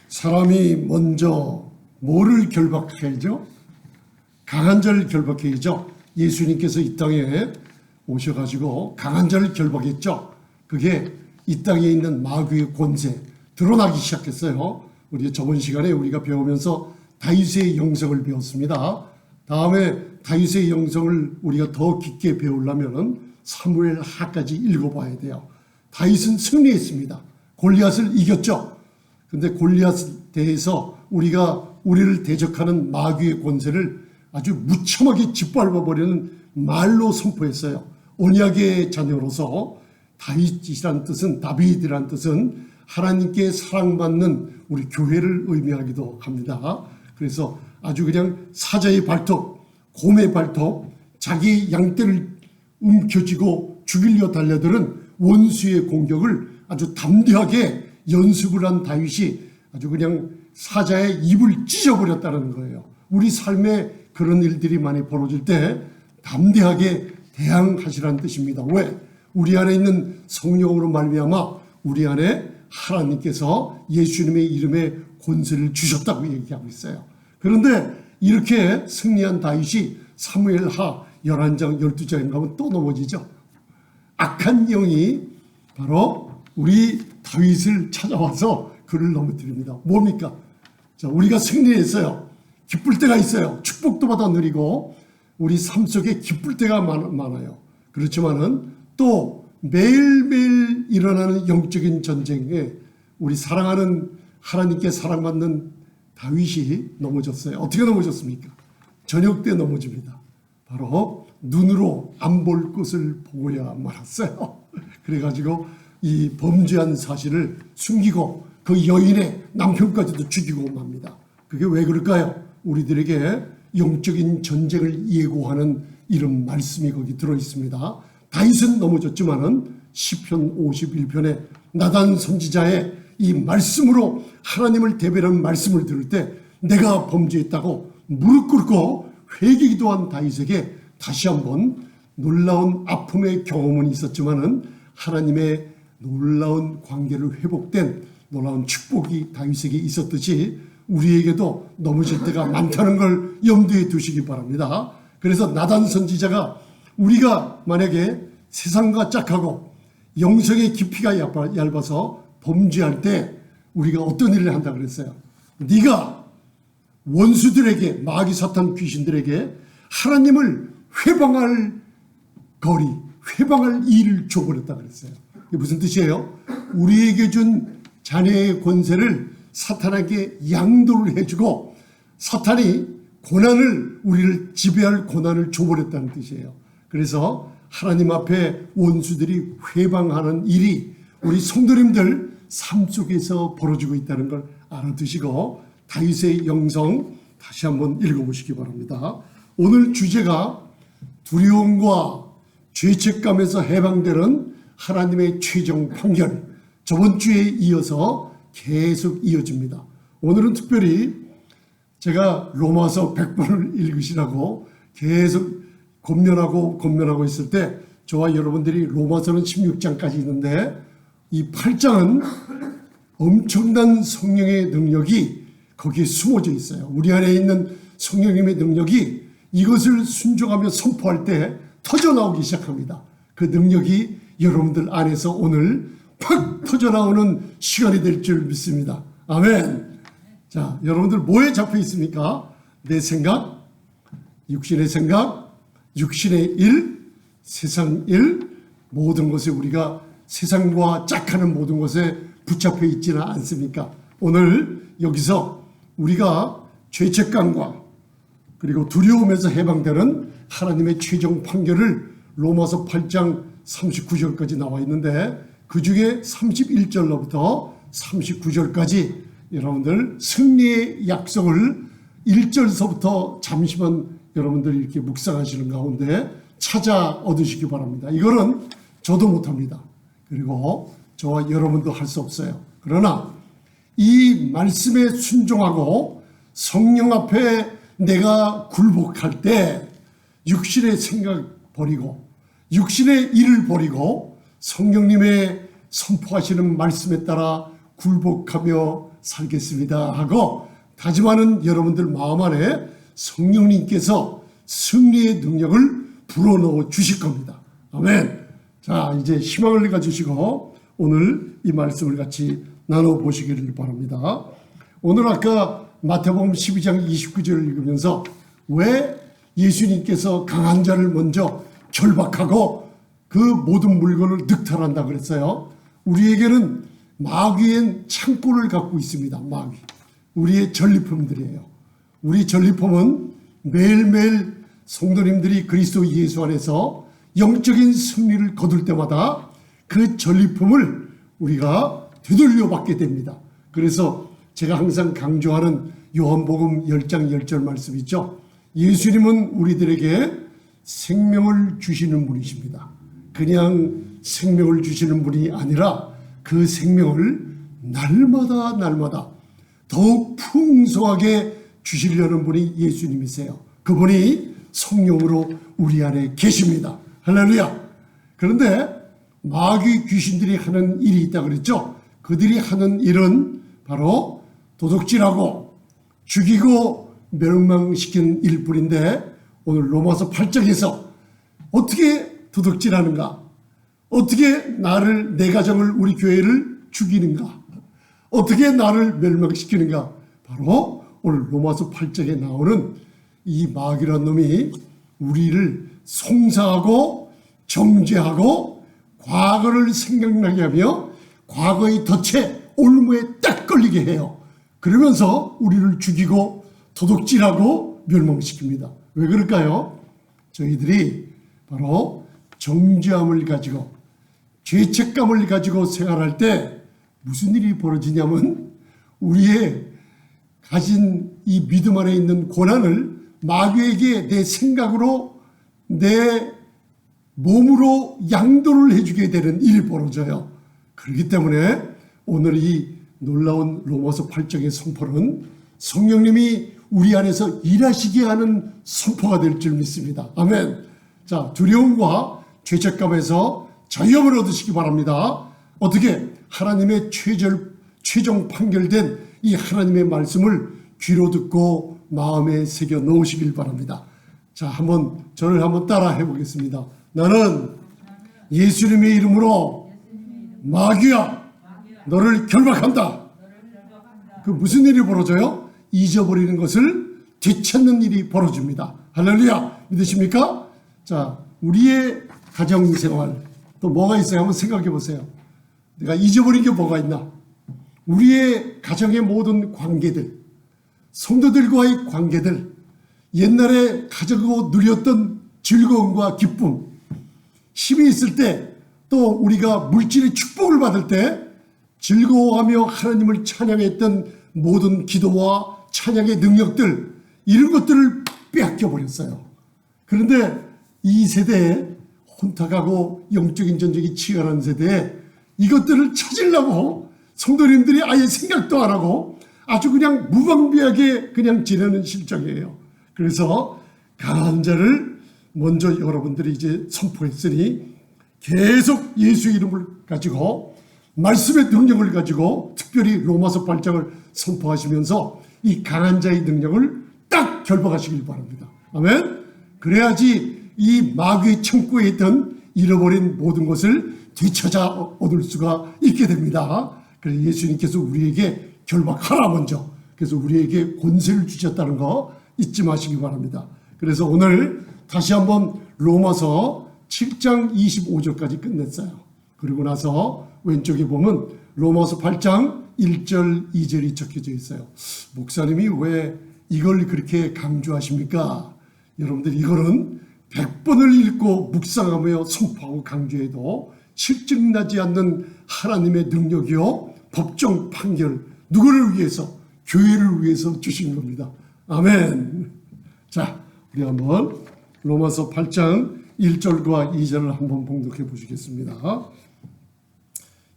사람이 먼저 뭐를 결박해야죠? 강한 자를 결박해야죠. 예수님께서 이 땅에 오셔가지고 강한 자를 결박했죠. 그게 이 땅에 있는 마귀의 권세 드러나기 시작했어요. 우리 저번 시간에 우리가 배우면서 다윗의 영성을 배웠습니다. 다음에 다윗의 영성을 우리가 더 깊게 배우려면 사무엘 하까지 읽어봐야 돼요. 다윗은 승리했습니다. 골리앗을 이겼죠. 근데 골리앗에 대해서 우리를 대적하는 마귀의 권세를 아주 무참하게 짓밟아버리는 말로 선포했어요. 언약의 자녀로서 다윗이란 뜻은 하나님께 사랑받는 우리 교회를 의미하기도 합니다. 그래서 아주 그냥 사자의 발톱, 곰의 발톱, 자기 양떼를 움켜쥐고 죽이려 달려드는 원수의 공격을 아주 담대하게 연습을 한 다윗이 아주 그냥 사자의 입을 찢어버렸다는 거예요. 우리 삶에 그런 일들이 많이 벌어질 때 담대하게 대항하시라는 뜻입니다. 왜? 우리 안에 있는 성령으로 말미암아 우리 안에 하나님께서 예수님의 이름에 권세를 주셨다고 얘기하고 있어요. 그런데 이렇게 승리한 다윗이 사무엘하 11장 12장에 가면 또 넘어지죠. 악한 영이 바로 우리 다윗을 찾아와서 그를 넘어뜨립니다. 뭡니까? 자, 우리가 승리했어요. 기쁠 때가 있어요. 축복도 받아 누리고 우리 삶 속에 기쁠 때가 많아요. 그렇지만은 또 매일매일 일어나는 영적인 전쟁에 우리 사랑하는 하나님께 사랑받는 다윗이 넘어졌어요. 어떻게 넘어졌습니까? 저녁 때 넘어집니다. 바로 눈으로 안 볼 것을 보고야 말았어요. 그래가지고 이 범죄한 사실을 숨기고 그 여인의 남편까지도 죽이고 맙니다. 그게 왜 그럴까요? 우리들에게 영적인 전쟁을 예고하는 이런 말씀이 거기 들어있습니다. 다윗은 넘어졌지만은 시편 51편에 나단 선지자의 이 말씀으로 하나님을 대변하는 말씀을 들을 때 내가 범죄했다고 무릎 꿇고 회개기도한 다윗에게 다시 한번 놀라운 아픔의 경험은 있었지만은 하나님의 놀라운 관계를 회복된 놀라운 축복이 다윗에게 있었듯이 우리에게도 넘어질 때가 많다는 걸 염두에 두시기 바랍니다. 그래서 나단 선지자가 우리가 만약에 세상과 짝하고 영성의 깊이가 얇아서 범죄할 때 우리가 어떤 일을 한다 그랬어요. 네가 원수들에게 마귀 사탄 귀신들에게 하나님을 회방할 일을 줘버렸다 그랬어요. 이게 무슨 뜻이에요? 우리에게 준 자녀의 권세를 사탄에게 양도를 해주고 사탄이 우리를 지배할 고난을 줘버렸다는 뜻이에요. 그래서 하나님 앞에 원수들이 회방하는 일이 우리 성도님들 삶 속에서 벌어지고 있다는 걸 알아두시고 다윗의 영성 다시 한번 읽어보시기 바랍니다. 오늘 주제가 두려움과 죄책감에서 해방되는 하나님의 최종 판결. 저번 주에 이어서 계속 이어집니다. 오늘은 특별히 제가 로마서 100번을 읽으시라고 계속 권면하고 있을 때 저와 여러분들이 로마서는 16장까지 있는데 이 8장은 엄청난 성령의 능력이 거기에 숨어져 있어요. 우리 안에 있는 성령님의 능력이 이것을 순종하며 선포할 때 터져나오기 시작합니다. 그 능력이 여러분들 안에서 오늘 팍 터져나오는 시간이 될 줄 믿습니다. 아멘. 자, 여러분들 뭐에 잡혀 있습니까? 내 생각, 육신의 생각, 육신의 일, 세상 일, 모든 것에 우리가 세상과 짝하는 모든 것에 붙잡혀 있지는 않습니까? 오늘 여기서 우리가 죄책감과 그리고 두려움에서 해방되는 하나님의 최종 판결을 로마서 8장 39절까지 나와 있는데 그 중에 31절로부터 39절까지 여러분들 승리의 약속을 1절서부터 잠시만 여러분들이 이렇게 묵상하시는 가운데 찾아 얻으시기 바랍니다. 이거는 저도 못합니다. 그리고 저와 여러분도 할 수 없어요. 그러나 이 말씀에 순종하고 성령 앞에 내가 굴복할 때 육신의 생각 버리고 육신의 일을 버리고 성령님의 선포하시는 말씀에 따라 굴복하며 살겠습니다 하고 다짐하는 여러분들 마음 안에 성령님께서 승리의 능력을 불어넣어 주실 겁니다. 아멘. 자, 이제 희망을 가지시고 오늘 이 말씀을 같이 나눠보시기를 바랍니다. 오늘 아까 마태복음 12장 29절을 읽으면서 왜 예수님께서 강한 자를 먼저 결박하고 그 모든 물건을 늑탈한다 그랬어요. 우리에게는 마귀의 창고를 갖고 있습니다. 마귀. 우리의 전리품들이에요. 우리 전리품은 매일매일 성도님들이 그리스도 예수 안에서 영적인 승리를 거둘 때마다 그 전리품을 우리가 되돌려 받게 됩니다. 그래서 제가 항상 강조하는 요한복음 10장 10절 말씀 있죠. 예수님은 우리들에게 생명을 주시는 분이십니다. 그냥 생명을 주시는 분이 아니라 그 생명을 날마다 더욱 풍성하게 주시려는 분이 예수님이세요. 그분이 성령으로 우리 안에 계십니다. 할렐루야. 그런데 마귀 귀신들이 하는 일이 있다 그랬죠. 그들이 하는 일은 바로 도둑질하고 죽이고 멸망시킨 일뿐인데 오늘 로마서 8장에서 어떻게 도둑질하는가, 어떻게 나를, 내 가정을, 우리 교회를 죽이는가, 어떻게 나를 멸망시키는가, 바로 오늘 로마서 8장에 나오는 이 마귀란 놈이 우리를 송사하고 정죄하고 과거를 생각나게 하며 과거의 덫에 올무에 딱 걸리게 해요. 그러면서 우리를 죽이고 도둑질하고 멸망시킵니다. 왜 그럴까요? 저희들이 바로 정죄함을 가지고 죄책감을 가지고 생활할 때 무슨 일이 벌어지냐면 우리의 가진 이 믿음 안에 있는 고난을 마귀에게 내 생각으로 내 몸으로 양도를 해주게 되는 일이 벌어져요. 그렇기 때문에 오늘 이 놀라운 로마서 8장의 선포는 성령님이 우리 안에서 일하시게 하는 선포가 될 줄 믿습니다. 아멘. 자, 두려움과 죄책감에서 자유함을 얻으시기 바랍니다. 어떻게? 하나님의 최종 판결된 이 하나님의 말씀을 귀로 듣고 마음에 새겨 넣으시길 바랍니다. 자, 저를 한번 따라 해보겠습니다. 나는 예수님의 이름으로 마귀야, 너를 결박한다. 그 무슨 일이 벌어져요? 잊어버리는 것을 되찾는 일이 벌어집니다. 할렐루야. 믿으십니까? 자, 우리의 가정생활 또 뭐가 있어요? 한번 생각해 보세요. 내가 잊어버린 게 뭐가 있나? 우리의 가정의 모든 관계들, 성도들과의 관계들, 옛날에 가지고 누렸던 즐거움과 기쁨, 힘이 있을 때, 또 우리가 물질의 축복을 받을 때 즐거워하며 하나님을 찬양했던 모든 기도와 찬양의 능력들, 이런 것들을 빼앗겨 버렸어요. 그런데 이 세대에 혼탁하고 영적인 전쟁이 치열한 세대에 이것들을 찾으려고 성도님들이 아예 생각도 안 하고 아주 그냥 무방비하게 그냥 지내는 실정이에요. 그래서 강한 자를 먼저 여러분들이 이제 선포했으니 계속 예수 이름을 가지고 말씀의 능력을 가지고 특별히 로마서 8장을 선포하시면서 이 강한 자의 능력을 딱 결박하시길 바랍니다. 아멘. 그래야지 이 마귀의 창고에 있던 잃어버린 모든 것을 되찾아 얻을 수가 있게 됩니다. 그래서 예수님께서 우리에게 결박하라 먼저. 그래서 우리에게 권세를 주셨다는 거 잊지 마시기 바랍니다. 그래서 오늘 다시 한번 로마서 7장 25절까지 끝냈어요. 그리고 나서 왼쪽에 보면 로마서 8장 1절 2절이 적혀져 있어요. 목사님이 왜 이걸 그렇게 강조하십니까? 여러분들 이거는 100번을 읽고 묵상하며 선포하고 강조해도 실증나지 않는 하나님의 능력이요 법정 판결, 누구를 위해서? 교회를 위해서 주신 겁니다. 아멘. 자, 우리 한번 로마서 8장 1절과 2절을 한번 봉독해 보시겠습니다.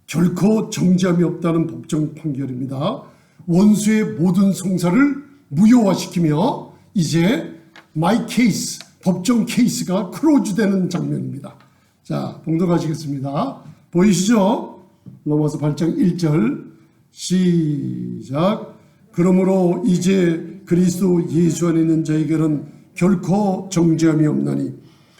결코 정죄함이 없다는 법정 판결입니다. 원수의 모든 송사를 무효화시키며 이제 마이 케이스, 법정 케이스가 클로즈되는 장면입니다. 자, 봉독하시겠습니다. 보이시죠? 로마서 8장 1절 시작. 그러므로 이제 그리스도 예수 안에 있는 자에게는 결코 정죄함이 없나니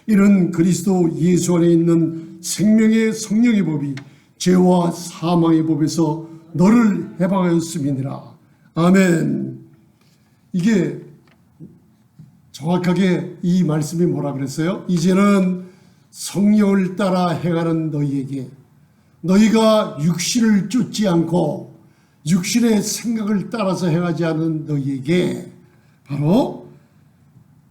이는 그리스도 예수 안에 있는 생명의 성령의 법이 죄와 사망의 법에서 너를 해방하였음이니라. 아멘. 이게 정확하게 이 말씀이 뭐라 그랬어요? 이제는 성령을 따라 행하는 너희에게, 너희가 육신을 쫓지 않고 육신의 생각을 따라서 행하지 않은 너희에게, 바로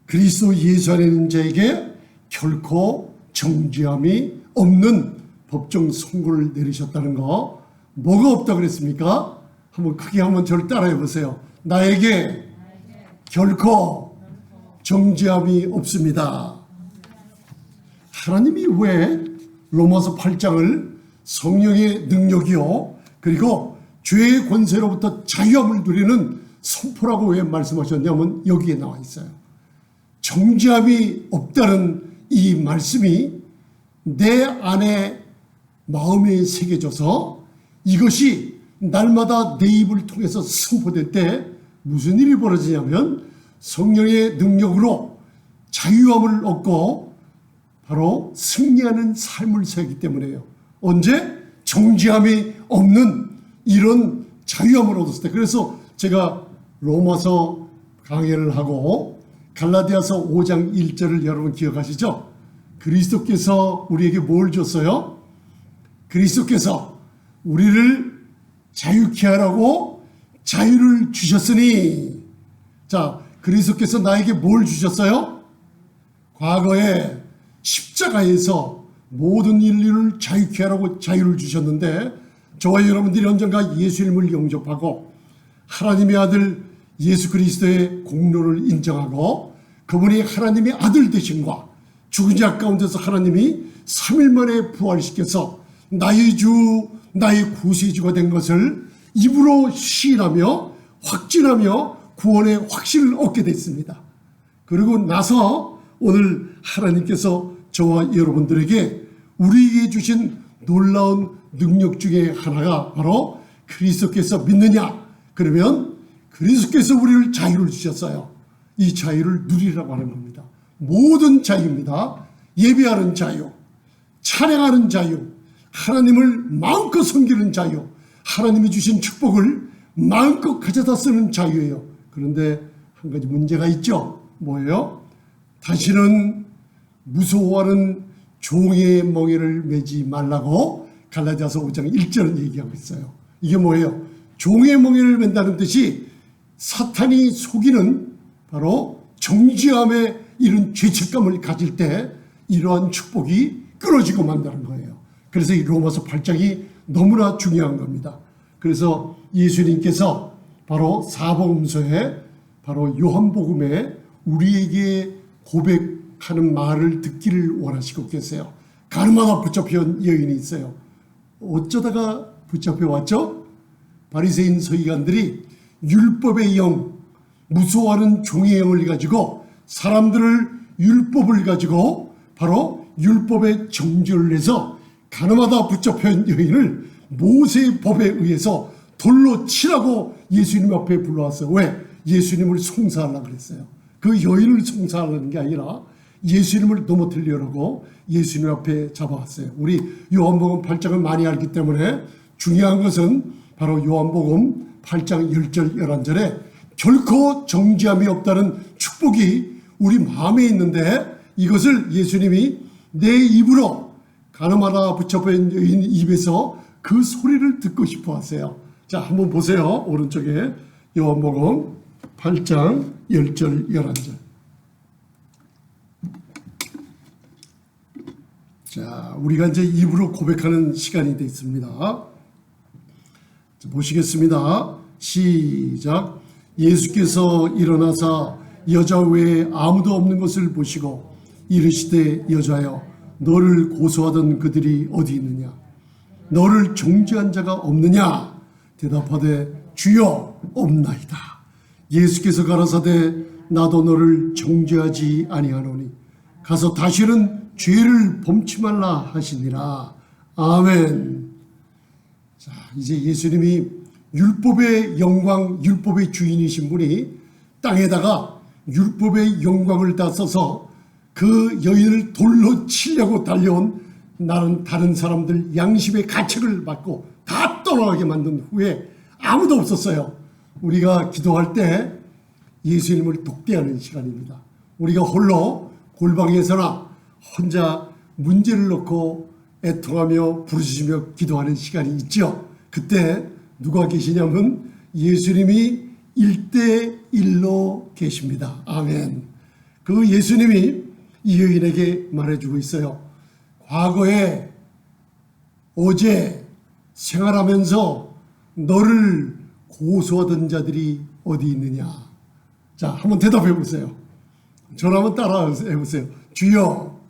그리스도 예수 안에 있는 자에게 결코 정죄함이 없는 법정 선고를 내리셨다는 거. 뭐가 없다 그랬습니까? 한번 크게 한번 저를 따라해 보세요. 나에게 결코 정죄함이 없습니다. 하나님이 왜 로마서 8장을 성령의 능력이요 그리고 죄의 권세로부터 자유함을 누리는 선포라고 왜 말씀하셨냐면 여기에 나와 있어요. 정죄함이 없다는 이 말씀이 내 안에 마음에 새겨져서 이것이 날마다 내 입을 통해서 선포될 때 무슨 일이 벌어지냐면 성령의 능력으로 자유함을 얻고 바로 승리하는 삶을 살기 때문에요. 언제? 정죄함이 없는 이런 자유함을 얻었을 때. 그래서 제가 로마서 강해를 하고 갈라디아서 5장 1절을 여러분 기억하시죠? 그리스도께서 우리에게 뭘 줬어요? 그리스도께서 우리를 자유케 하라고 자유를 주셨으니. 자, 그리스도께서 나에게 뭘 주셨어요? 과거에 십자가에서 모든 인류를 자유케 하라고 자유를 주셨는데, 저와 여러분들이 언젠가 예수님을 영접하고 하나님의 아들 예수 그리스도의 공로를 인정하고 그분이 하나님의 아들 되심과 죽은 자 가운데서 하나님이 3일 만에 부활시켜서 나의 주 나의 구세주가 된 것을 입으로 시인하며 확진하며 구원의 확신을 얻게 됐습니다. 그리고 나서 오늘 하나님께서 저와 여러분들에게 우리에게 주신 놀라운 능력 중에 하나가 바로 그리스도께서 믿느냐? 그러면 그리스도께서 우리를 자유를 주셨어요. 이 자유를 누리라고 하는 겁니다. 모든 자유입니다. 예배하는 자유, 찬양하는 자유, 하나님을 마음껏 섬기는 자유, 하나님이 주신 축복을 마음껏 가져다 쓰는 자유예요. 그런데 한 가지 문제가 있죠. 뭐예요? 다시는 무서워하는 종의 멍에를 매지 말라고 갈라디아서 5장 1절은 얘기하고 있어요. 이게 뭐예요? 종의 멍에를 맨다는 뜻이 사탄이 속이는 바로 정죄함에 이런 죄책감을 가질 때 이러한 축복이 끊어지고 만다는 거예요. 그래서 이 로마서 8장이 너무나 중요한 겁니다. 그래서 예수님께서 바로 사복음서에 바로 요한복음에 우리에게 고백하는 말을 듣기를 원하시고 계세요. 가늠하다 붙잡혀온 여인이 있어요. 어쩌다가 붙잡혀 왔죠? 바리새인 서기관들이 율법의 영, 무서워하는 종의 영을 가지고 사람들을 율법을 가지고 바로 율법의 정죄를 해서 가늠하다 붙잡혀온 여인을 모세의 법에 의해서 돌로 치라고 예수님 앞에 불러왔어요. 왜? 예수님을 송사하려고 그랬어요. 그 여인을 송사하려는 게 아니라 예수님을 넘어뜨리려고 예수님 앞에 잡아왔어요. 우리 요한복음 8장을 많이 알기 때문에 중요한 것은 바로 요한복음 8장 10절 11절에 결코 정죄함이 없다는 축복이 우리 마음에 있는데 이것을 예수님이 내 입으로 가늠하다 붙잡힌 여인 입에서 그 소리를 듣고 싶어 하세요. 자, 한번 보세요. 오른쪽에 요한복음 8장 10절 11절. 자, 우리가 이제 입으로 고백하는 시간이 되겠습니다. 보시겠습니다. 시작. 예수께서 일어나사 여자 외에 아무도 없는 것을 보시고 이르시되 여자여 너를 고소하던 그들이 어디 있느냐? 너를 정죄한 자가 없느냐? 대답하되 주여 없나이다. 예수께서 가라사대 나도 너를 정죄하지 아니하노니 가서 다시는 죄를 범치 말라 하시니라. 아멘. 이제 예수님이 율법의 영광, 율법의 주인이신 분이 땅에다가 율법의 영광을 다 써서 그 여인을 돌로 치려고 달려온 나는 다른 사람들 양심의 가책을 받고 다 떠나가게 만든 후에 아무도 없었어요. 우리가 기도할 때 예수님을 독대하는 시간입니다. 우리가 홀로 골방에서나 혼자 문제를 놓고 애통하며 부르짖으며 기도하는 시간이 있죠. 그때 누가 계시냐면 예수님이 1대1로 계십니다. 아멘. 그 예수님이 이 여인에게 말해주고 있어요. 과거에 어제 생활하면서 너를 고소하던 자들이 어디 있느냐. 자, 한번 대답해 보세요. 저를 한번 따라 해보세요. 주여,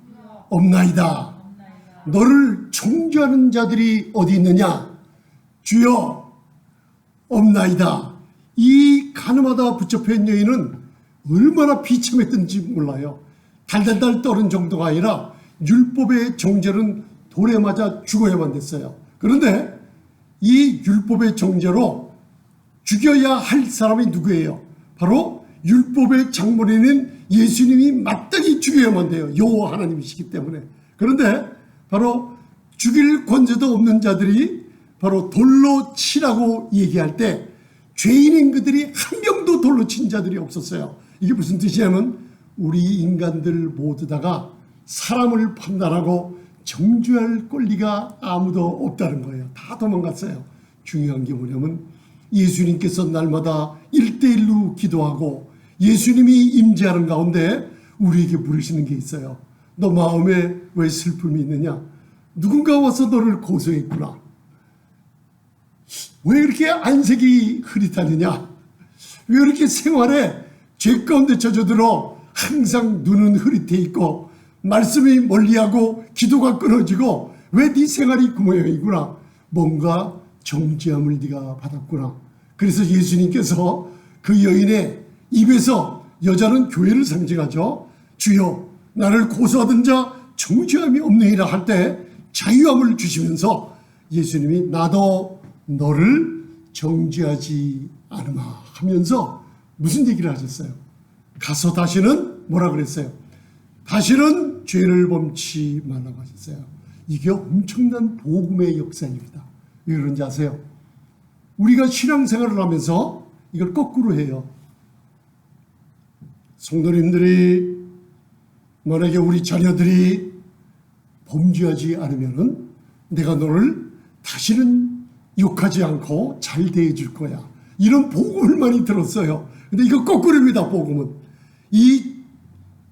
없나이다. 너를 정죄하는 자들이 어디 있느냐. 주여, 없나이다. 이 가늠하다 붙잡힌 여인은 얼마나 비참했던지 몰라요. 달달달 떠는 정도가 아니라 율법의 정죄는 돌에 맞아 죽어야만 됐어요. 그런데 이 율법의 정죄로 죽여야 할 사람이 누구예요? 바로 율법의 장본인인 예수님이 마땅히 죽여야만 돼요. 여호와 하나님이시기 때문에. 그런데 바로 죽일 권세도 없는 자들이 바로 돌로 치라고 얘기할 때 죄인인 그들이 한 명도 돌로 친 자들이 없었어요. 이게 무슨 뜻이냐면 우리 인간들 모두 다가 사람을 판단하고 정죄할 권리가 아무도 없다는 거예요. 다 도망갔어요. 중요한 게 뭐냐면 예수님께서 날마다 1대1로 기도하고 예수님이 임재하는 가운데 우리에게 물으시는 게 있어요. 너 마음에 왜 슬픔이 있느냐? 누군가 와서 너를 고소했구나. 왜 이렇게 안색이 흐릿하느냐? 왜 이렇게 생활에 죄 가운데 젖어들어 항상 눈은 흐릿해 있고 말씀이 멀리하고 기도가 끊어지고 왜 네 생활이 그 모양이구나. 뭔가 정죄함을 네가 받았구나. 그래서 예수님께서 그 여인의 입에서, 여자는 교회를 상징하죠. 주여 나를 고소하던 자 정죄함이 없느니라 할 때 자유함을 주시면서 예수님이 나도 너를 정죄하지 않으마 하면서 무슨 얘기를 하셨어요? 가서 다시는 뭐라 그랬어요? 다시는 죄를 범치 말라고 하셨어요. 이게 엄청난 복음의 역사입니다. 왜 그런지 아세요? 우리가 신앙생활을 하면서 이걸 거꾸로 해요. 성도님들이 만약에 우리 자녀들이 범죄하지 않으면은 내가 너를 다시는 욕하지 않고 잘 대해줄 거야. 이런 복음을 많이 들었어요. 근데 이거 거꾸로입니다. 복음은 이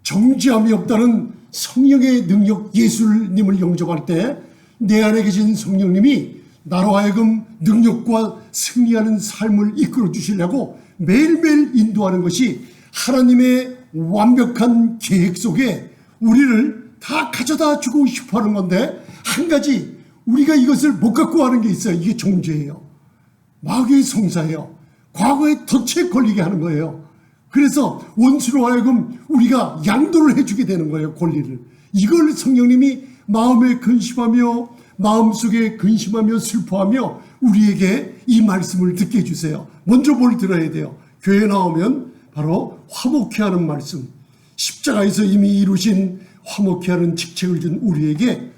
정죄함이 없다는 성령의 능력, 예수님을 영접할 때 내 안에 계신 성령님이 나로 하여금 능력과 승리하는 삶을 이끌어 주시려고 매일매일 인도하는 것이 하나님의 완벽한 계획 속에 우리를 다 가져다 주고 싶어 하는 건데, 한 가지 우리가 이것을 못 갖고 하는 게 있어요. 이게 정죄예요. 마귀의 송사예요. 과거에 덫에 걸리게 하는 거예요. 그래서 원수로 하여금 우리가 양도를 해주게 되는 거예요. 권리를. 이걸 성령님이 마음에 근심하며 마음속에 근심하며 슬퍼하며 우리에게 이 말씀을 듣게 해주세요. 먼저 뭘 들어야 돼요? 교회 나오면 바로 화목케 하는 말씀, 십자가에서 이미 이루신 화목케 하는 직책을 준 우리에게,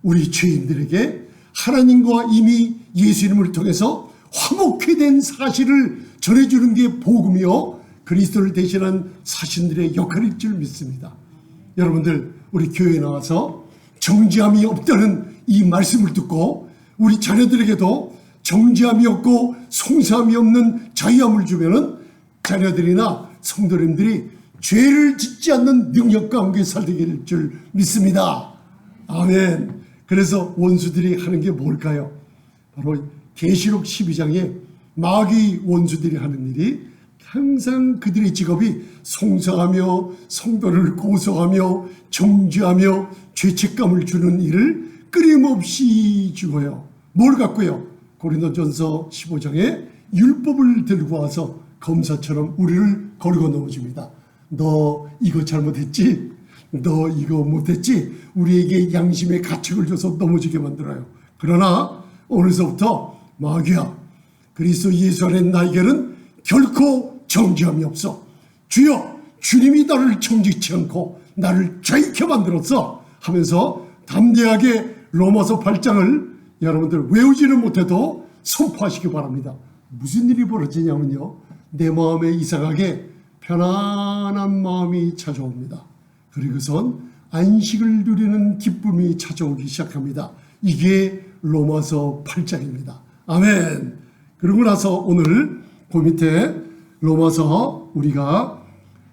우리 죄인들에게 하나님과 이미 예수님을 통해서 화목케 된 사실을 전해주는 게 복음이요 그리스도를 대신한 사신들의 역할일 줄 믿습니다. 여러분들, 우리 교회에 나와서 정죄함이 없다는 이 말씀을 듣고 우리 자녀들에게도 정죄함이 없고 송사함이 없는 자유함을 주면은 자녀들이나 성도님들이 죄를 짓지 않는 능력 가운데 살게 될 줄 믿습니다. 아멘. 그래서 원수들이 하는 게 뭘까요? 바로 계시록 12장에 마귀 원수들이 하는 일이 항상 그들의 직업이 송사하며 성도를 고소하며 정죄하며 죄책감을 주는 일을 끊임없이 주고요. 뭘 갖고요? 고린도전서 15장에 율법을 들고 와서 검사처럼 우리를 걸고 넘어줍니다. 너 이거 잘못했지? 너 이거 못했지? 우리에게 양심의 가책을 줘서 넘어지게 만들어요. 그러나 오늘서부터 마귀야, 그리스도 예수 안에 나에게는 결코 정죄함이 없어. 주여, 주님이 나를 정직치 않고 나를 죄있게 만들었어 하면서 담대하게 로마서 8장을 여러분들 외우지는 못해도 선포하시기 바랍니다. 무슨 일이 벌어지냐면요, 내 마음에 이상하게 편안한 마음이 찾아옵니다. 그리고선 안식을 누리는 기쁨이 찾아오기 시작합니다. 이게 로마서 8장입니다. 아멘. 그러고 나서 오늘 그 밑에 로마서 우리가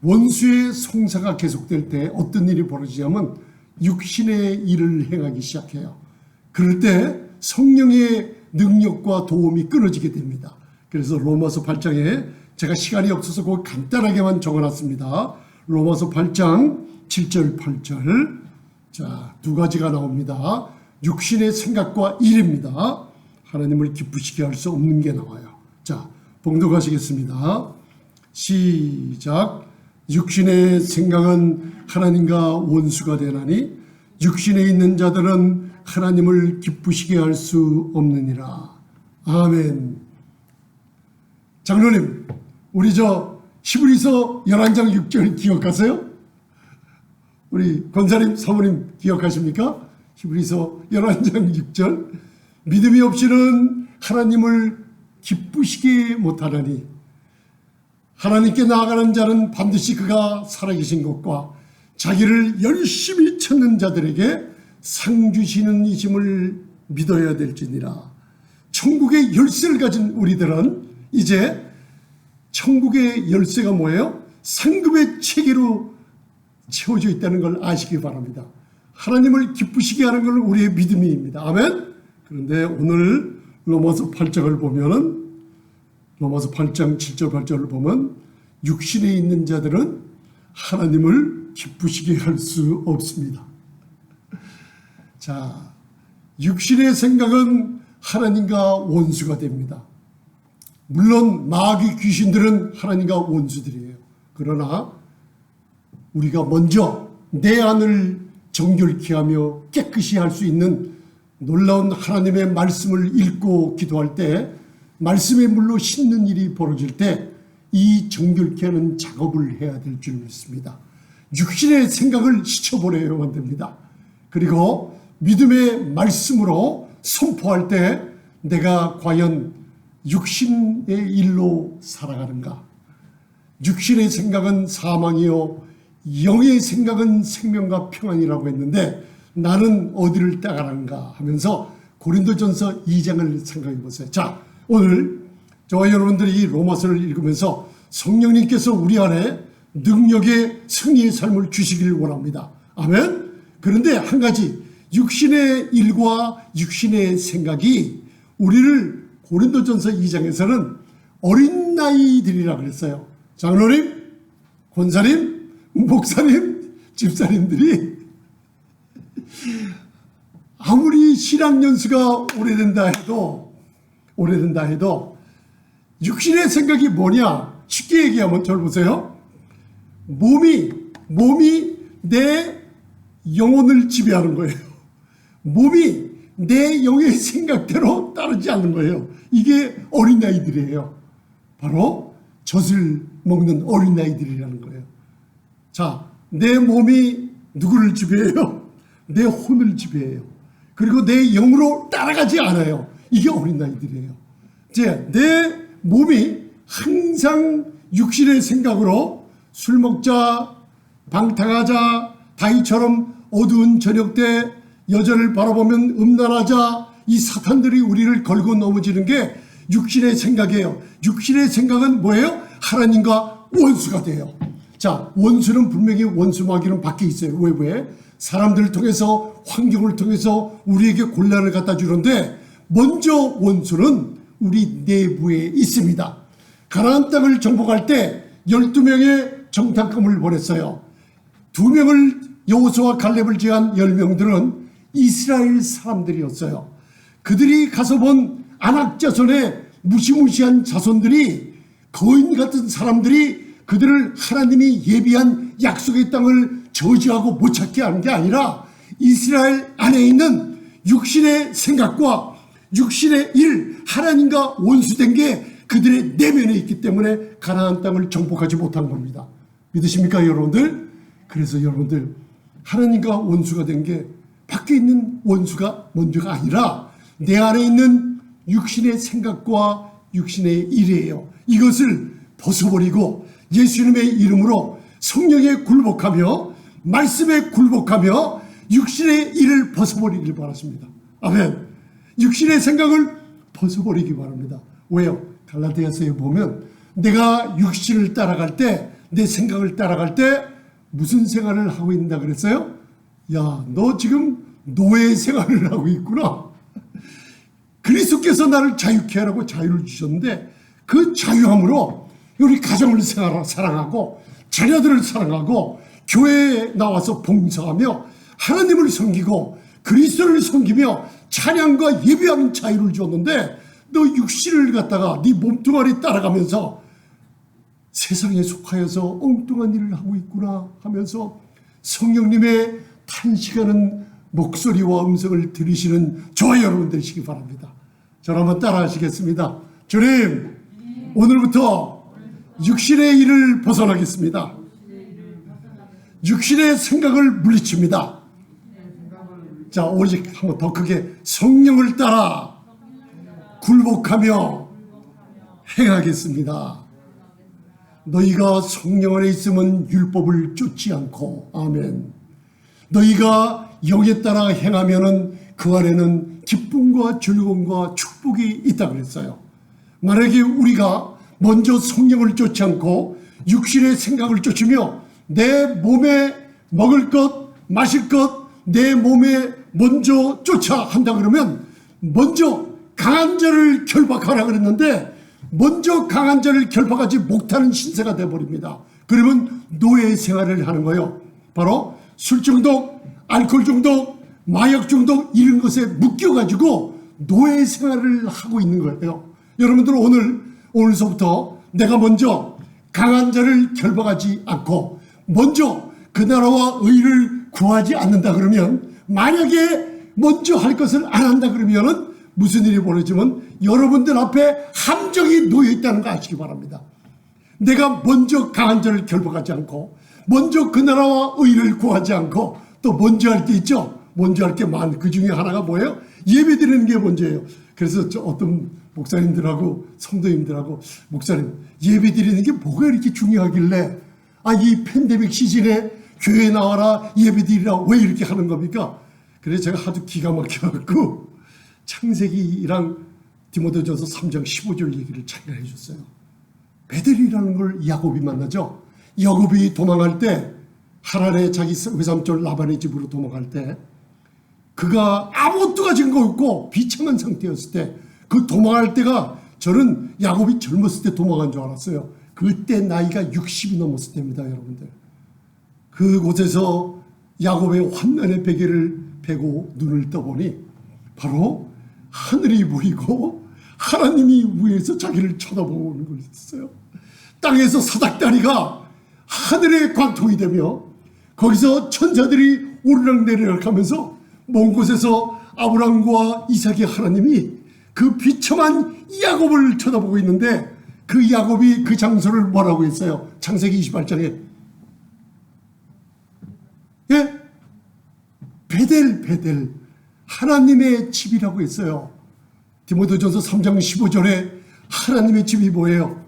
원수의 송사가 계속될 때 어떤 일이 벌어지냐면 육신의 일을 행하기 시작해요. 그럴 때 성령의 능력과 도움이 끊어지게 됩니다. 그래서 로마서 8장에 제가 시간이 없어서 그 간단하게만 적어놨습니다. 로마서 8장 7절 8절, 자, 두 가지가 나옵니다. 육신의 생각과 일입니다. 하나님을 기쁘시게 할 수 없는 게 나와요. 자, 봉독하시겠습니다. 시작. 육신의 생각은 하나님과 원수가 되나니 육신에 있는 자들은 하나님을 기쁘시게 할 수 없느니라. 아멘. 장로님, 우리 히브리서 11장 6절 기억하세요? 우리 권사님, 사모님 기억하십니까? 히브리서 11장 6절. 믿음이 없이는 하나님을 기쁘시게 못하나니 하나님께 나아가는 자는 반드시 그가 살아계신 것과 자기를 열심히 찾는 자들에게 상 주시는 이심을 믿어야 될지니라. 천국의 열쇠를 가진 우리들은 이제 천국의 열쇠가 뭐예요? 상급의 체계로 채워져 있다는 걸 아시기 바랍니다. 하나님을 기쁘시게 하는 건 우리의 믿음입니다. 아멘. 그런데 오늘 로마서 8장을 보면은, 로마서 8장 7절 8절을 보면 육신에 있는 자들은 하나님을 기쁘시게 할 수 없습니다. 자, 육신의 생각은 하나님과 원수가 됩니다. 물론 마귀 귀신들은 하나님과 원수들이에요. 그러나 우리가 먼저 내 안을 정결케 하며 깨끗이 할 수 있는 놀라운 하나님의 말씀을 읽고 기도할 때, 말씀의 물로 씻는 일이 벌어질 때 이 정결케 하는 작업을 해야 될 줄 믿습니다. 육신의 생각을 씻어버려야만 됩니다. 그리고 믿음의 말씀으로 선포할 때 내가 과연 육신의 일로 살아가는가? 육신의 생각은 사망이요 영의 생각은 생명과 평안이라고 했는데 나는 어디를 따라가는가 하면서 고린도전서 2장을 생각해 보세요. 자, 오늘 저와 여러분들이 이 로마서를 읽으면서 성령님께서 우리 안에 능력의 승리의 삶을 주시기를 원합니다. 아멘. 그런데 한 가지, 육신의 일과 육신의 생각이 우리를 고린도전서 2장에서는 어린 나이들이라 그랬어요. 장로님, 권사님, 목사님, 집사님들이 아무리 신앙 연수가 오래된다 해도 육신의 생각이 뭐냐? 쉽게 얘기하면 저를 보세요. 몸이 내 영혼을 지배하는 거예요. 몸이 내 영의 생각대로 따르지 않는 거예요. 이게 어린아이들이에요. 바로 젖을 먹는 어린아이들이라는 거예요. 자, 내 몸이 누구를 지배해요? 내 혼을 지배해요. 그리고 내 영으로 따라가지 않아요. 이게 어린아이들이에요. 이제 내 몸이 항상 육신의 생각으로 술 먹자, 방탕하자, 다이처럼 어두운 저녁 때 여자를 바라보면 음란하자, 이 사탄들이 우리를 걸고 넘어지는 게 육신의 생각이에요. 육신의 생각은 뭐예요? 하나님과 원수가 돼요. 자, 원수는 분명히 원수 마귀는 밖에 있어요. 왜? 사람들을 통해서, 환경을 통해서 우리에게 곤란을 갖다 주는데 먼저 원수는 우리 내부에 있습니다. 가나안 땅을 정복할 때 12명의 정탐꾼을 보냈어요. 2명을 여호수아와 갈렙을 제한 10명들은 이스라엘 사람들이었어요. 그들이 가서 본 아낙 자손의 무시무시한 자손들이, 거인 같은 사람들이 그들을 하나님이 예비한 약속의 땅을 저지하고 못 찾게 하는 게 아니라 이스라엘 안에 있는 육신의 생각과 육신의 일, 하나님과 원수된 게 그들의 내면에 있기 때문에 가나안 땅을 정복하지 못한 겁니다. 믿으십니까 여러분들? 그래서 여러분들, 하나님과 원수가 된 게 밖에 있는 원수가 먼저가 아니라 내 안에 있는 육신의 생각과 육신의 일이에요. 이것을 벗어버리고 예수님의 이름으로 성령에 굴복하며 말씀에 굴복하며 육신의 일을 벗어버리길 바랍니다. 아멘. 육신의 생각을 벗어버리기 바랍니다. 왜요? 갈라디아서에 보면 내가 육신을 따라갈 때, 내 생각을 따라갈 때 무슨 생활을 하고 있다 그랬어요? 야, 너 지금 노예 생활을 하고 있구나. 그리스도께서 나를 자유케 하라고 자유를 주셨는데 그 자유함으로 우리 가정을 사랑하고 자녀들을 사랑하고 교회에 나와서 봉사하며 하나님을 섬기고 그리스도를 섬기며 찬양과 예배하는 자유를 줬는데 너 육신을 갖다가 네 몸뚱아리 따라가면서 세상에 속하여서 엉뚱한 일을 하고 있구나 하면서 성령님의 탄식하는 목소리와 음성을 들으시는 저와 여러분 되시기 바랍니다. 저를 한번 따라 하시겠습니다. 주님, 오늘부터 육신의 일을 벗어나겠습니다. 육신의 생각을 물리칩니다. 자, 오직 한번 더 크게 성령을 따라 굴복하며 행하겠습니다. 너희가 성령 안에 있으면 율법을 쫓지 않고, 아멘. 너희가 영에 따라 행하면은 그 안에는 기쁨과 즐거움과 축복이 있다 그랬어요. 만약에 우리가 먼저 성령을 쫓지 않고 육신의 생각을 쫓으며 내 몸에 먹을 것, 마실 것, 내 몸에 먼저 쫓아 한다 그러면 먼저 강한 자를 결박하라 그랬는데 먼저 강한 자를 결박하지 못하는 신세가 되어버립니다. 그러면 노예 생활을 하는 거예요. 바로 술 중독, 알코올 중독, 마약 중독 이런 것에 묶여가지고 노예 생활을 하고 있는 거예요. 여러분들 오늘서부터 내가 먼저 강한 자를 결박하지 않고 먼저 그 나라와 의를 구하지 않는다 그러면 만약에 먼저 할 것을 안 한다 그러면은 무슨 일이 벌어지면 여러분들 앞에 함정이 놓여 있다는 거 아시기 바랍니다. 내가 먼저 강한 자를 결박하지 않고 먼저 그 나라와 의를 구하지 않고 또 먼저 할 게 있죠. 먼저 할 게 많은 그 중에 하나가 뭐예요? 예배 드리는 게 먼저예요. 그래서 어떤 목사님들하고 성도님들하고 목사님 예배 드리는 게 뭐가 이렇게 중요하길래 이 팬데믹 시즌에 교회에 나와라 예배 드리라 왜 이렇게 하는 겁니까? 그래서 제가 하도 기가 막혀갖고 창세기랑 디모데전서 3장 15절 얘기를 잘 해줬어요. 베델이라는 걸 야곱이 만나죠. 야곱이 도망할 때 하란의 자기 외삼촌 라반의 집으로 도망갈 때 그가 아무것도 가진 거 없고 비참한 상태였을 때 그 도망할 때가 저는 야곱이 젊었을 때 도망한 줄 알았어요. 그때 나이가 60이 넘었을 때입니다. 여러분들. 그곳에서 야곱의 환난의 베개를 베고 눈을 떠보니 바로 하늘이 보이고 하나님이 위에서 자기를 쳐다보고 오는 것이었어요. 땅에서 사닥다리가 하늘의 관통이 되며 거기서 천사들이 오르락내리락 하면서 먼 곳에서 아브람과 이삭의 하나님이 그 비참한 야곱을 쳐다보고 있는데 그 야곱이 그 장소를 뭐라고 했어요? 창세기 28장에 베델 하나님의 집이라고 했어요. 디모데전서 3장 15절에 하나님의 집이 뭐예요?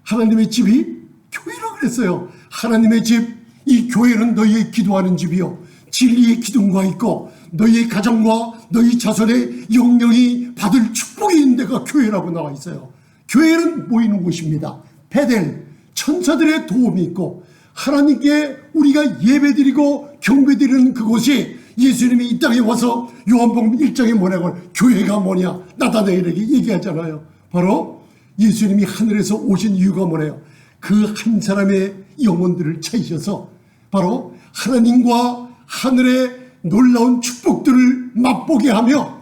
하나님의 집이 교회라고 그랬어요. 하나님의 집, 이 교회는 너희의 기도하는 집이요 진리의 기둥과 있고 너희의 가정과 너희 자손의 영영이 받을 축복이 있는 데가 교회라고 나와 있어요. 교회는 모이는 곳입니다. 베델, 천사들의 도움이 있고 하나님께 우리가 예배드리고 경배드리는 그곳이 예수님이 이 땅에 와서 요한복음 1장에 뭐라고 교회가 뭐냐 나다나엘에게 얘기하잖아요. 바로 예수님이 하늘에서 오신 이유가 뭐래요? 그 한 사람의 영혼들을 찾으셔서 바로 하나님과 하늘의 놀라운 축복들을 맛보게 하며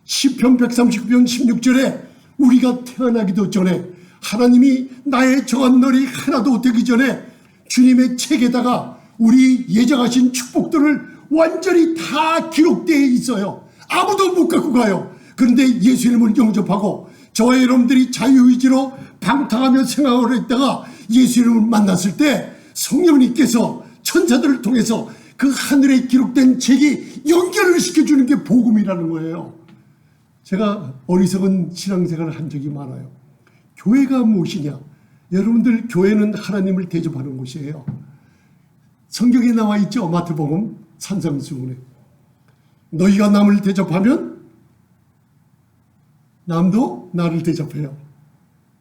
시편 139편 16절에 우리가 태어나기도 전에 하나님이 나의 정한 날이 하나도 되기 전에 주님의 책에다가 우리 예정하신 축복들을 완전히 다 기록되어 있어요. 아무도 못 갖고 가요. 그런데 예수님을 영접하고 저와 여러분들이 자유의지로 방탕하며 생활을 했다가 예수님을 만났을 때 성령님께서 천사들을 통해서 그 하늘에 기록된 책이 연결을 시켜주는 게 복음이라는 거예요. 제가 어리석은 신앙생활을 한 적이 많아요. 교회가 무엇이냐? 여러분들, 교회는 하나님을 대접하는 곳이에요. 성경에 나와 있죠. 마태복음 산상수훈에 너희가 남을 대접하면 남도 나를 대접해요.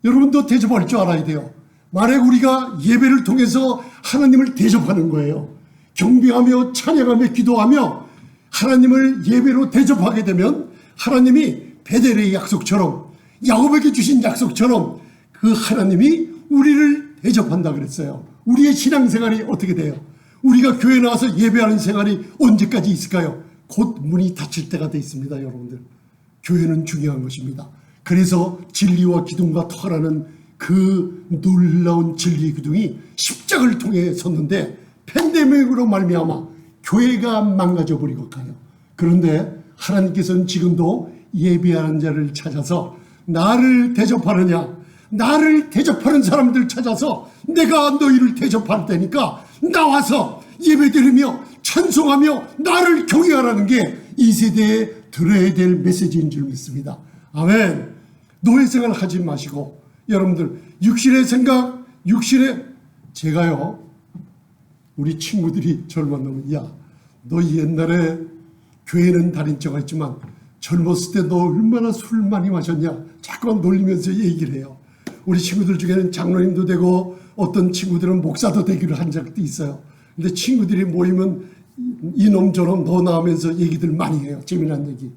여러분도 대접할 줄 알아야 돼요. 만약 우리가 예배를 통해서 하나님을 대접하는 거예요. 경배하며 찬양하며 기도하며 하나님을 예배로 대접하게 되면 하나님이 베델의 약속처럼, 야곱에게 주신 약속처럼 그 하나님이 우리를 대접한다 그랬어요. 우리의 신앙생활이 어떻게 돼요? 우리가 교회 나와서 예배하는 생활이 언제까지 있을까요? 곧 문이 닫힐 때가 돼 있습니다. 여러분들, 교회는 중요한 것입니다. 그래서 진리와 기둥과 터라는 그 놀라운 진리의 기둥이 십자가를 통해 섰는데 팬데믹으로 말미암아 교회가 망가져 버리고 가요. 그런데 하나님께서는 지금도 예배하는 자를 찾아서 나를 대접하느냐, 나를 대접하는 사람들 찾아서 내가 너희를 대접할 테니까 나와서 예배드리며 찬송하며 나를 경외하라는 게 이 세대에 들어야 될 메시지인 줄 믿습니다. 아멘. 노예생활 하지 마시고 여러분들 육신의 생각, 제가요, 우리 친구들이 저를 만나면 야, 너 옛날에 교회는 다닌 척 했지만 젊었을 때 너 얼마나 술 많이 마셨냐 자꾸만 놀리면서 얘기를 해요. 우리 친구들 중에는 장로님도 되고 어떤 친구들은 목사도 되기로 한 적도 있어요. 근데 친구들이 모이면 이놈 저놈 너 나오면서 얘기들 많이 해요. 재미난 얘기.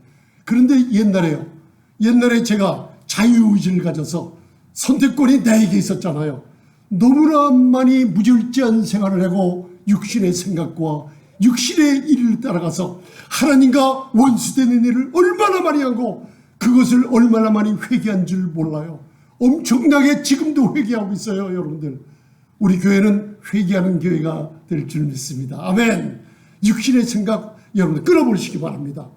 그런데 옛날에 제가 자유의지를 가져서 선택권이 나에게 있었잖아요. 너무나 많이 무절제한 생활을 하고 육신의 생각과 육신의 일을 따라가서 하나님과 원수되는 일을 얼마나 많이 하고 그것을 얼마나 많이 회개한 줄 몰라요. 엄청나게 지금도 회개하고 있어요. 여러분들, 우리 교회는 회개하는 교회가 될 줄 믿습니다. 아멘. 육신의 생각 여러분들 끊어버리시기 바랍니다.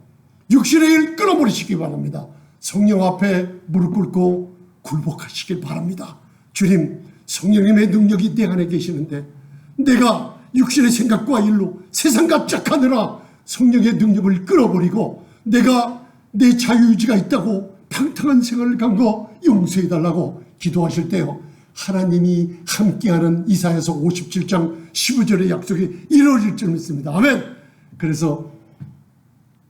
육신의 일 끊어버리시기 바랍니다. 성령 앞에 무릎 꿇고 굴복하시길 바랍니다. 주님, 성령님의 능력이 내 안에 계시는데 내가 육신의 생각과 일로 세상과 짝하느라 성령의 능력을 끊어버리고 내가 내 자유의지가 있다고 평탄한 생활을 간 거 용서해달라고 기도하실 때요, 하나님이 함께하는 이사야서 57장 15절의 약속이 이루어질 줄 믿습니다. 아멘. 그래서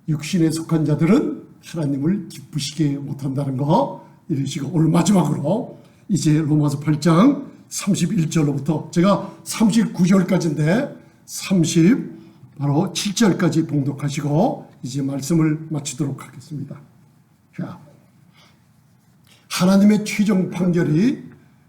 육신에 속한 자들은 하나님을 기쁘시게 못한다는 거 이러시고, 오늘 마지막으로 이제 로마서 8장 31절로부터 제가 39절까지인데 바로 7절까지 봉독하시고 이제 말씀을 마치도록 하겠습니다. 자, 하나님의 최종 판결이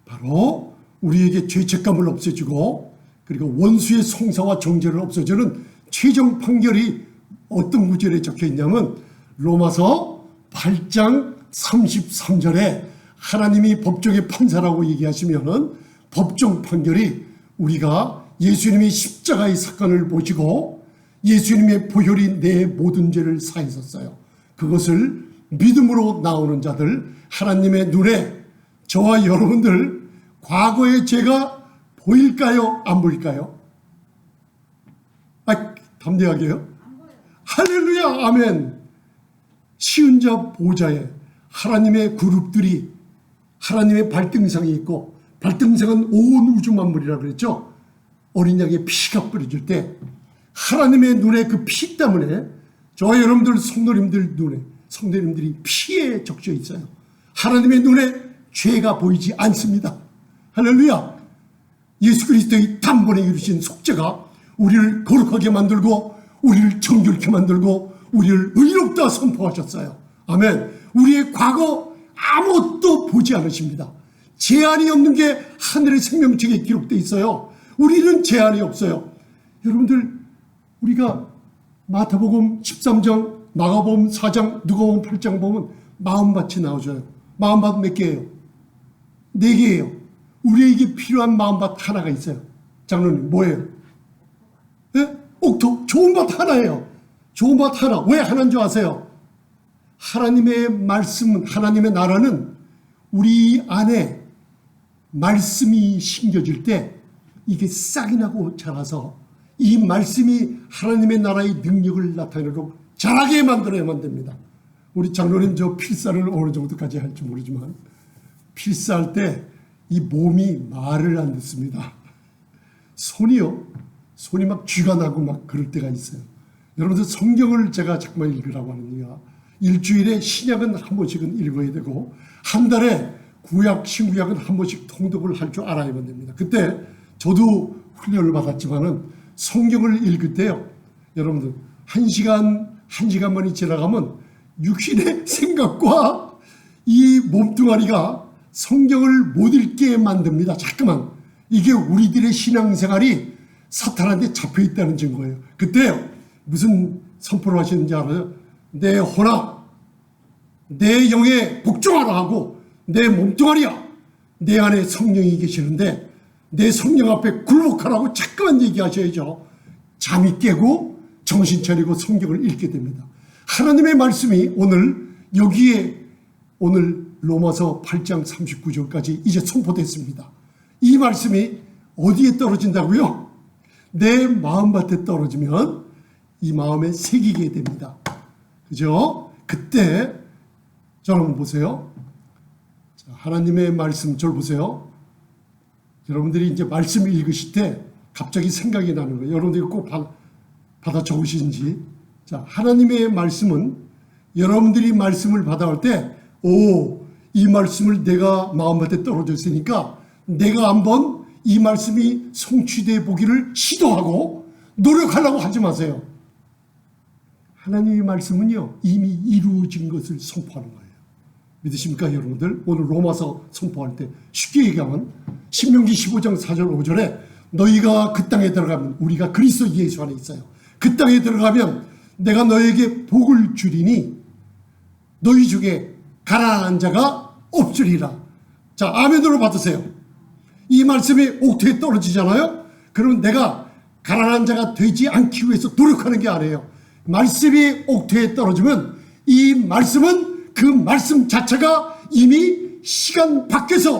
바로 우리에게 죄책감을 없애주고 그리고 원수의 송사와 정죄를 없애주는 최종 판결이 어떤 구절에 적혀 있냐면 로마서 8장 33절에 하나님이 법정의 판사라고 얘기하시면은 법정 판결이 우리가 예수님이 십자가의 사건을 보시고 예수님의 보혈이 내 모든 죄를 사하셨어요. 그것을 믿음으로 나오는 자들, 하나님의 눈에 저와 여러분들 과거의 죄가 보일까요? 안 보일까요? 담대하게요? 할렐루야, 아멘. 시은자 보좌에 하나님의 그룹들이 하나님의 발등상이 있고, 발등상은 온 우주 만물이라고 그랬죠. 어린 양의 피가 뿌려질 때 하나님의 눈에 그 피 때문에 저와 여러분들 성도님들이 피에 적셔 있어요. 하나님의 눈에 죄가 보이지 않습니다. 할렐루야. 예수 그리스도의 단번에 이루신 속죄가 우리를 거룩하게 만들고 우리를 정결케 만들고 우리를 의롭다 선포하셨어요. 아멘. 우리의 과거 아무것도 보지 않으십니다. 제한이 없는 게 하늘의 생명책에 기록되어 있어요. 우리는 제한이 없어요. 여러분들, 우리가 마태복음 13장, 마가복음 4장, 누가복음 8장 보면 마음밭이 나오죠. 마음밭 몇 개예요? 4개예요. 우리에게 필요한 마음밭 하나가 있어요. 장로님, 뭐예요? 네? 옥토, 좋은 밭 하나예요. 좋은 밭 하나. 왜 하나인 줄 아세요? 하나님의 말씀은, 하나님의 나라는 우리 안에 말씀이 심겨질 때 이게 싹이 나고 자라서 이 말씀이 하나님의 나라의 능력을 나타내도록 자라게 만들어야만 됩니다. 우리 장로님 저 필사를 어느 정도까지 할지 모르지만 필사할 때 이 몸이 말을 안 듣습니다. 손이 막 쥐가 나고 막 그럴 때가 있어요. 여러분들 성경을 제가 자꾸만 읽으라고 하는 이유가 일주일에 신약은 한 번씩은 읽어야 되고 한 달에 구약 신구약은 한 번씩 통독을 할 줄 알아야만 됩니다. 그때 저도 훈련을 받았지만은 성경을 읽을 때요, 여러분들 한 시간만이 지나가면 육신의 생각과 이 몸뚱아리가 성경을 못 읽게 만듭니다. 자꾸만. 이게 우리들의 신앙생활이 사탄한테 잡혀있다는 증거예요. 그때 무슨 선포를 하시는지 알아요? 내 혼아, 내 영에 복종하라 하고 내 몸뚱아리야, 내 안에 성령이 계시는데 내 성령 앞에 굴복하라고 자꾸만 얘기하셔야죠. 잠이 깨고 정신 차리고 성경을 읽게 됩니다. 하나님의 말씀이 오늘 여기에 오늘 로마서 8장 39절까지 이제 선포됐습니다. 이 말씀이 어디에 떨어진다고요? 내 마음밭에 떨어지면 이 마음에 새기게 됩니다. 그죠? 그때 여러분 보세요. 하나님의 말씀 저를 보세요. 여러분들이 이제 말씀을 읽으실 때 갑자기 생각이 나는 거예요. 여러분들이 꼭 받아 적으시는지. 자, 하나님의 말씀은 여러분들이 말씀을 받아올 때, 이 말씀을 내가 마음밭에 떨어져 있으니까 내가 한번 이 말씀이 성취되어 보기를 시도하고 노력하려고 하지 마세요. 하나님의 말씀은요, 이미 이루어진 것을 선포하는 거예요. 믿으십니까, 여러분들? 오늘 로마서 선포할 때 쉽게 얘기하면 신명기 15장 4절 5절에 너희가 그 땅에 들어가면, 우리가 그리스도 예수 안에 있어요. 그 땅에 들어가면 내가 너에게 복을 주리니 너희 중에 가난한 자가 없으리라. 자, 아멘으로 받으세요. 이 말씀이 옥토에 떨어지잖아요. 그러면 내가 가난한 자가 되지 않기 위해서 노력하는 게 아니에요. 말씀이 옥토에 떨어지면 이 말씀은 그 말씀 자체가 이미 시간 밖에서